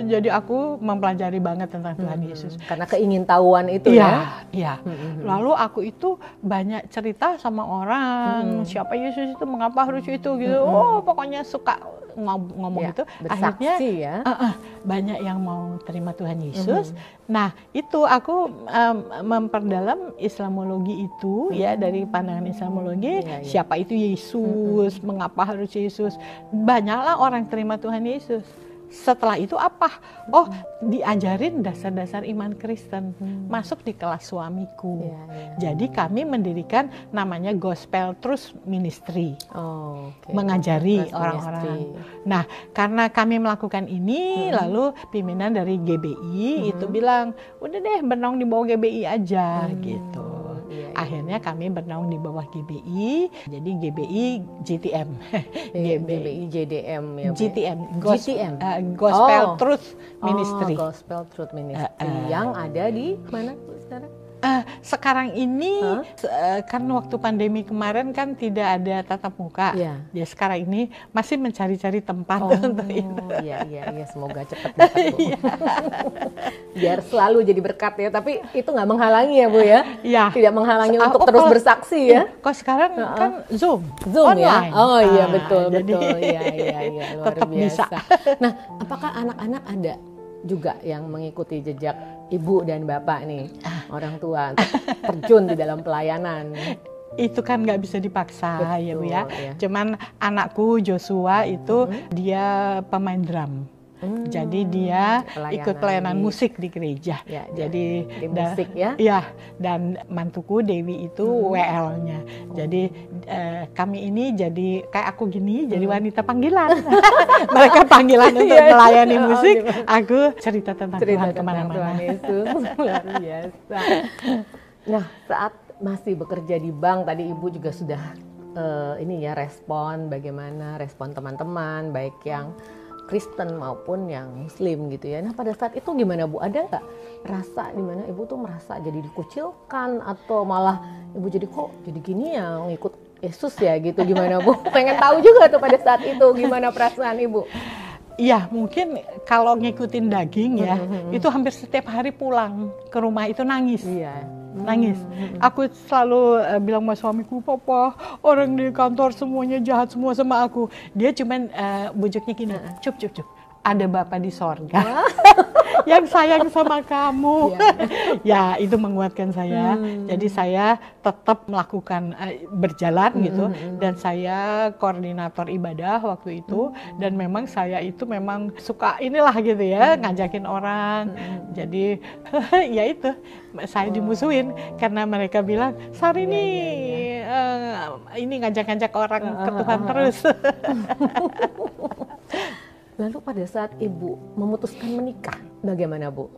jadi aku mempelajari banget tentang Tuhan Yesus. Karena keingintahuan itu ya. Iya. Lalu aku itu banyak cerita sama orang, siapa Yesus itu, mengapa harus itu gitu. Oh, pokoknya suka ngomong itu. Akhirnya banyak yang mau terima Tuhan Yesus. Nah, itu aku memperdalam Islamologi itu ya, dari pandangan Islamologi, siapa itu Yesus, mengapa harus Yesus. Banyaklah orang terima Tuhan Yesus. Setelah itu apa? Oh, diajarin dasar-dasar iman Kristen. Masuk di kelas suamiku. Jadi kami mendirikan namanya Gospel Truth Ministry. Mengajari orang-orang. Nah, karena kami melakukan ini, lalu pimpinan dari GBI itu bilang, udah deh bernaung di bawah GBI aja gitu. Akhirnya kami bernaung di bawah GBI, jadi GBI GTM. GBI JDM ya. GTM, Gospel Truth Ministry. Gospel Truth Ministry yang ada di mana sekarang? Sekarang ini kan waktu pandemi kemarin kan tidak ada tatap muka. Ya sekarang ini masih mencari-cari tempat untuk itu. Iya, semoga cepat dapat, Bu. Biar selalu jadi berkat ya, tapi itu nggak menghalangi ya Bu ya? Tidak menghalangi untuk terus bersaksi ya? Kok sekarang kan Zoom online. Ya? Oh iya, betul. Iya, luar tetap biasa. bisa. Nah, apakah anak-anak ada juga yang mengikuti jejak ibu dan bapak nih, orang tua, terjun di dalam pelayanan? Itu kan nggak bisa dipaksa. Betul, ya Bu ya. Cuman anakku Joshua itu dia pemain drum. Jadi dia ikut pelayanan musik di gereja. Jadi di musik ya. Dan mantuku Dewi itu WL-nya. Jadi kami ini jadi kayak aku gini, jadi wanita panggilan. Mereka panggilan untuk melayani musik. Aku cerita tentang Tuhan kemana-mana. Luar biasa. Nah, saat masih bekerja di bank, tadi Ibu juga sudah respon bagaimana respon teman-teman, baik yang Kristen maupun yang Muslim gitu ya. Nah, pada saat itu gimana Bu? Ada nggak rasa di mana Ibu tuh merasa jadi dikucilkan, atau malah Ibu jadi kok jadi gini ya, ngikut Yesus ya gitu, gimana Bu? Pengen tahu juga tuh pada saat itu gimana perasaan Ibu? Iya, mungkin kalau ngikutin daging ya, itu hampir setiap hari pulang ke rumah itu nangis. Nangis. Aku selalu bilang sama suamiku, papa, orang di kantor semuanya jahat semua sama aku. Dia cuman bujuknya gini, cup. Ada Bapa di sorga yang sayang sama kamu. Ya, itu menguatkan saya. Jadi saya tetap melakukan berjalan gitu. Dan saya koordinator ibadah waktu itu. Dan memang saya itu memang suka inilah gitu ya, ngajakin orang. Jadi ya itu, saya dimusuhin karena mereka bilang, Sari ini ngajak-ngajak orang ke Tuhan terus. Lalu pada saat Ibu memutuskan menikah, bagaimana Bu?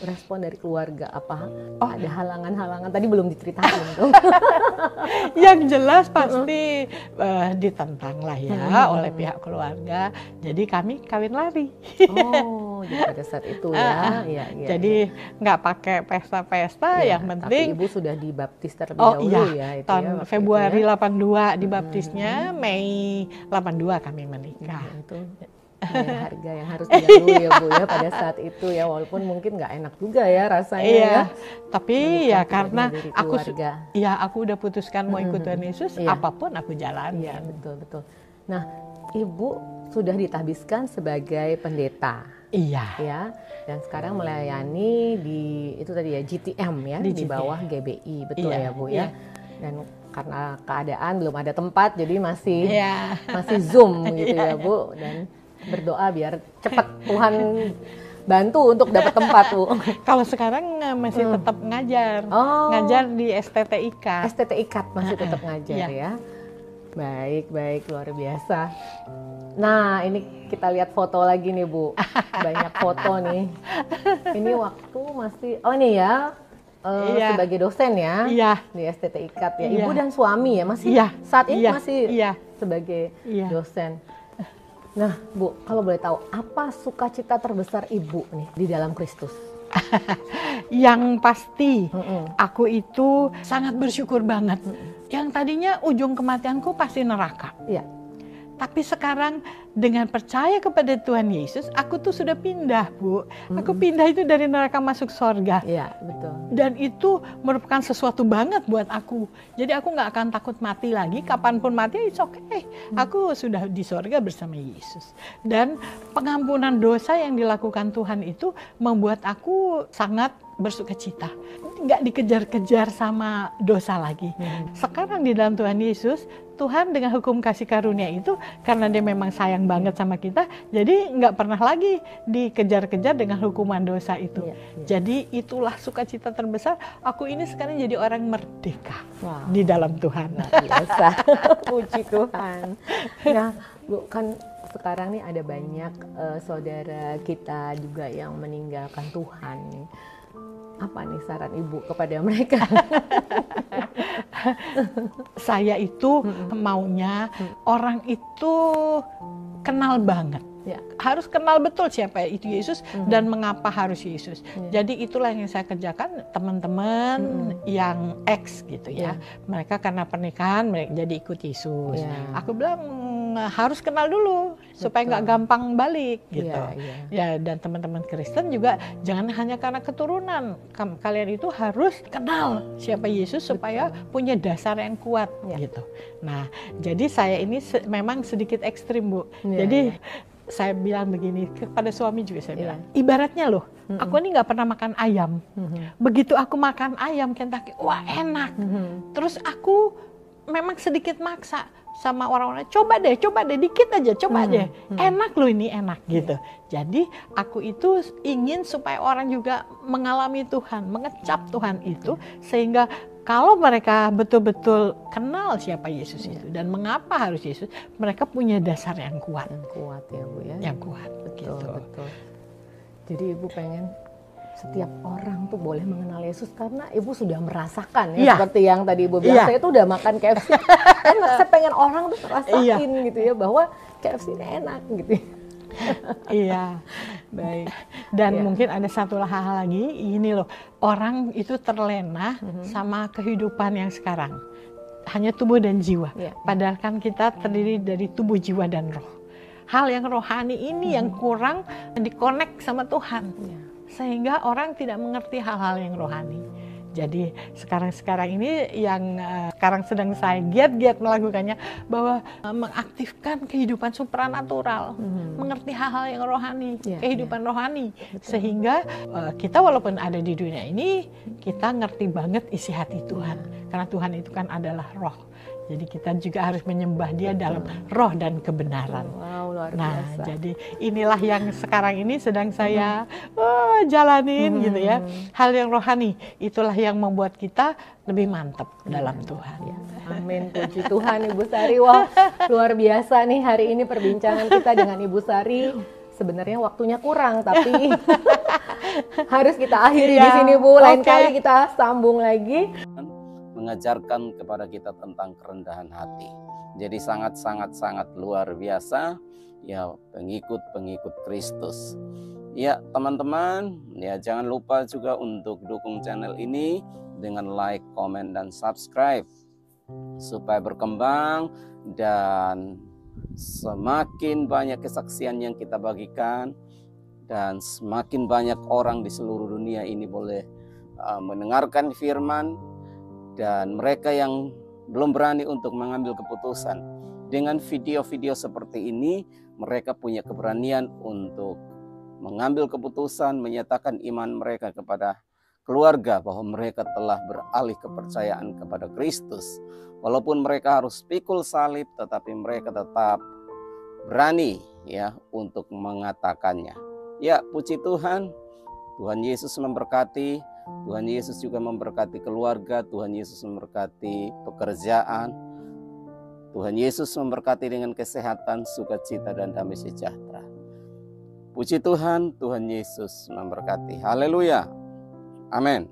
Respon dari keluarga apa? Ada halangan-halangan? Tadi belum diceritakan tuh. Yang jelas pasti ditentang lah ya oleh pihak keluarga. Jadi kami kawin lari. Jadi pada saat itu ya. Jadi nggak pakai pesta-pesta, yang penting. Tapi Ibu sudah dibaptis terlebih dahulu ya. Itu tahun Februari 82 dibaptisnya, Mei 82 kami menikah. Itu harga yang harus dilalui ya Bu ya pada saat itu ya, walaupun mungkin nggak enak juga ya rasanya ya. Tapi ya karena aku udah putuskan mau ikut Tuhan Yesus, apapun aku jalan. Iya, betul. Nah, Ibu sudah ditahbiskan sebagai pendeta. Ya. Dan sekarang melayani di itu tadi ya, GTM ya, di bawah GBI, betul ya Bu ya. Dan karena keadaan belum ada tempat, jadi masih Zoom gitu ya Bu. Dan berdoa biar cepat Tuhan bantu untuk dapat tempat Bu. Kalau sekarang masih tetap ngajar, ngajar di STT IKAT. STT IKAT masih tetap ngajar ya. Baik, luar biasa. Nah, ini kita lihat foto lagi nih Bu. Banyak foto nih. Ini waktu masih, ini ya, sebagai dosen ya, di STT IKAT ya. Ibu dan suami ya, masih saat ini masih sebagai dosen. Nah Bu, kalau boleh tahu, apa sukacita terbesar Ibu nih di dalam Kristus? Yang pasti, aku itu sangat bersyukur banget. Yang tadinya ujung kematianku pasti neraka. Tapi sekarang dengan percaya kepada Tuhan Yesus, aku tuh sudah pindah, Bu. Aku pindah itu dari neraka masuk sorga. Iya, betul. Dan itu merupakan sesuatu banget buat aku. Jadi aku nggak akan takut mati lagi. Kapanpun mati, it's okay. Aku sudah di sorga bersama Yesus. Dan pengampunan dosa yang dilakukan Tuhan itu membuat aku sangat bersukacita. Nggak dikejar-kejar sama dosa lagi. Sekarang di dalam Tuhan Yesus, Tuhan dengan hukum kasih karunia itu, karena dia memang sayang banget sama kita, jadi nggak pernah lagi dikejar-kejar dengan hukuman dosa itu. Jadi itulah sukacita terbesar. Aku ini sekarang jadi orang merdeka di dalam Tuhan. Biasa. Puji Tuhan. Nah Bu, kan sekarang nih ada banyak saudara kita juga yang meninggalkan Tuhan nih. Apa nih saran Ibu kepada mereka? Saya itu maunya orang itu kenal banget. Harus kenal betul siapa itu Yesus dan mengapa harus Yesus. Jadi itulah yang saya kerjakan, teman-teman yang ex gitu ya. Mereka karena pernikahan mereka jadi ikut Yesus. Aku bilang harus kenal dulu supaya nggak gampang balik gitu. Ya, dan teman-teman Kristen juga jangan hanya karena keturunan. Kalian itu harus kenal siapa Yesus supaya punya dasar yang kuat gitu. Nah, jadi saya ini memang sedikit ekstrim Bu. Jadi saya bilang begini kepada suami juga, saya bilang ibaratnya loh, aku ini nggak pernah makan ayam. Begitu aku makan ayam Kentucky, wah enak. Terus aku memang sedikit maksa sama orang-orang, coba deh dikit aja, coba deh, enak loh ini, enak gitu. Jadi aku itu ingin supaya orang juga mengalami Tuhan, mengecap Tuhan itu, sehingga kalau mereka betul-betul kenal siapa Yesus itu dan mengapa harus Yesus, mereka punya dasar yang kuat. Yang kuat ya Bu ya. Yang kuat. Betul. Jadi Ibu pengen setiap orang tuh boleh mengenal Yesus karena Ibu sudah merasakan ya, seperti yang tadi Ibu bilang, saya tuh udah makan KFC. Saya pengen orang tuh rasain gitu ya, bahwa KFC ini enak gitu. Baik. Dan mungkin ada satu hal lagi, ini loh, orang itu terlena sama kehidupan yang sekarang. Hanya tubuh dan jiwa. Padahal kan kita terdiri dari tubuh, jiwa, dan roh. Hal yang rohani ini yang kurang dikonek sama Tuhan. Sehingga orang tidak mengerti hal-hal yang rohani. Jadi sekarang ini yang sekarang sedang saya giat-giat melakukannya, bahwa mengaktifkan kehidupan supranatural, mengerti hal-hal yang rohani, kehidupan rohani, sehingga kita walaupun ada di dunia ini, kita ngerti banget isi hati Tuhan, karena Tuhan itu kan adalah roh. Jadi kita juga harus menyembah Dia dalam roh dan kebenaran. Luar biasa. Nah, jadi inilah yang sekarang ini sedang saya jalanin gitu ya. Hal yang rohani, itulah yang membuat kita lebih mantap dalam Tuhan. Amin, puji Tuhan Ibu Sari. Wah, luar biasa nih hari ini perbincangan kita dengan Ibu Sari. Sebenarnya waktunya kurang, tapi harus kita akhiri di sini Bu. Lain kali kita sambung lagi. Mengajarkan kepada kita tentang kerendahan hati. Jadi sangat luar biasa ya, pengikut Kristus. Ya teman-teman, ya jangan lupa juga untuk dukung channel ini dengan like, komen, dan subscribe supaya berkembang dan semakin banyak kesaksian yang kita bagikan dan semakin banyak orang di seluruh dunia ini boleh mendengarkan firman. Dan mereka yang belum berani untuk mengambil keputusan, dengan video-video seperti ini, mereka punya keberanian untuk mengambil keputusan, menyatakan iman mereka kepada keluarga bahwa mereka telah beralih kepercayaan kepada Kristus. Walaupun mereka harus pikul salib, tetapi mereka tetap berani ya untuk mengatakannya. Ya, puji Tuhan. Tuhan Yesus memberkati. Tuhan Yesus juga memberkati keluarga. Tuhan Yesus memberkati pekerjaan. Tuhan Yesus memberkati dengan kesehatan, sukacita, dan damai sejahtera. Puji Tuhan, Tuhan Yesus memberkati. Haleluya. Amin.